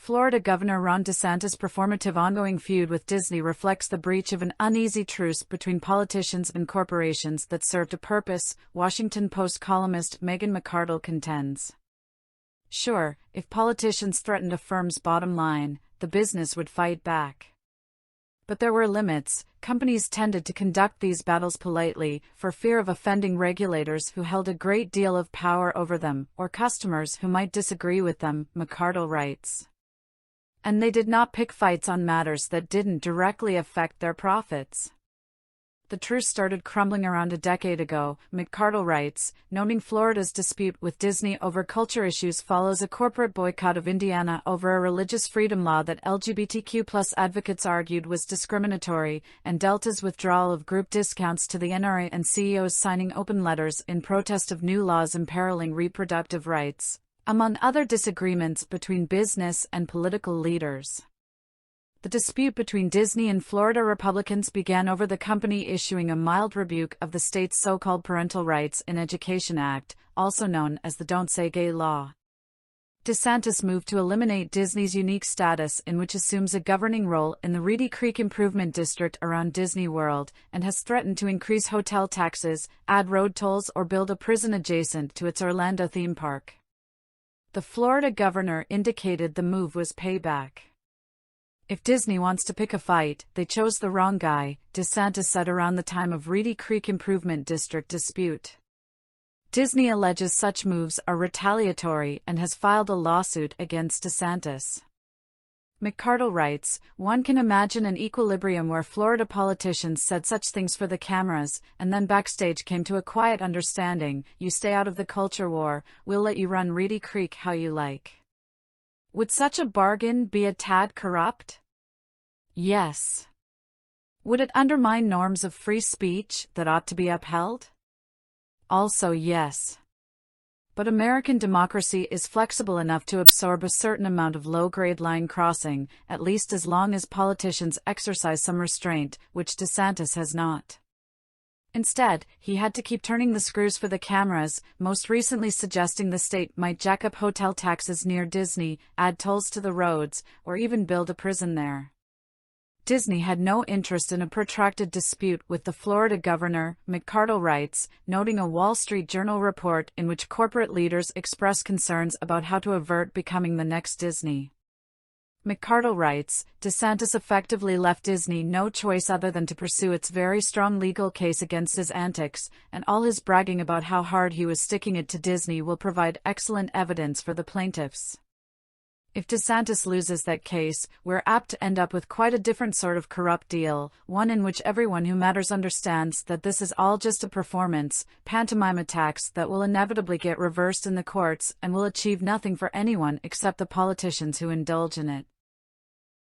Florida Governor Ron DeSantis' performative ongoing feud with Disney reflects the breach of an uneasy truce between politicians and corporations that served a purpose, Washington Post columnist Megan McArdle contends. Sure, if politicians threatened a firm's bottom line, the business would fight back. But there were limits. Companies tended to conduct these battles politely, for fear of offending regulators who held a great deal of power over them, or customers who might disagree with them, McArdle writes. And they did not pick fights on matters that didn't directly affect their profits. The truce started crumbling around a decade ago, McArdle writes, noting Florida's dispute with Disney over culture issues follows a corporate boycott of Indiana over a religious freedom law that LGBTQ+ advocates argued was discriminatory, and Delta's withdrawal of group discounts to the NRA and CEOs signing open letters in protest of new laws imperiling reproductive rights, among other disagreements between business and political leaders. The dispute between Disney and Florida Republicans began over the company issuing a mild rebuke of the state's so-called Parental Rights in Education Act, also known as the Don't Say Gay law. DeSantis moved to eliminate Disney's unique status, in which assumes a governing role in the Reedy Creek Improvement District around Disney World, and has threatened to increase hotel taxes, add road tolls, or build a prison adjacent to its Orlando theme park. The Florida governor indicated the move was payback. If Disney wants to pick a fight, they chose the wrong guy, DeSantis said around the time of Reedy Creek Improvement District dispute. Disney alleges such moves are retaliatory and has filed a lawsuit against DeSantis. McArdle writes, one can imagine an equilibrium where Florida politicians said such things for the cameras, and then backstage came to a quiet understanding: you stay out of the culture war, we'll let you run Reedy Creek how you like. Would such a bargain be a tad corrupt? Yes. Would it undermine norms of free speech that ought to be upheld? Also yes. But American democracy is flexible enough to absorb a certain amount of low-grade line crossing, at least as long as politicians exercise some restraint, which DeSantis has not. Instead, he had to keep turning the screws for the cameras, most recently suggesting the state might jack up hotel taxes near Disney, add tolls to the roads, or even build a prison there. Disney had no interest in a protracted dispute with the Florida governor, McArdle writes, noting a Wall Street Journal report in which corporate leaders expressed concerns about how to avert becoming the next Disney. McArdle writes, DeSantis effectively left Disney no choice other than to pursue its very strong legal case against his antics, and all his bragging about how hard he was sticking it to Disney will provide excellent evidence for the plaintiffs. If DeSantis loses that case, we're apt to end up with quite a different sort of corrupt deal, one in which everyone who matters understands that this is all just a performance, pantomime attacks that will inevitably get reversed in the courts and will achieve nothing for anyone except the politicians who indulge in it.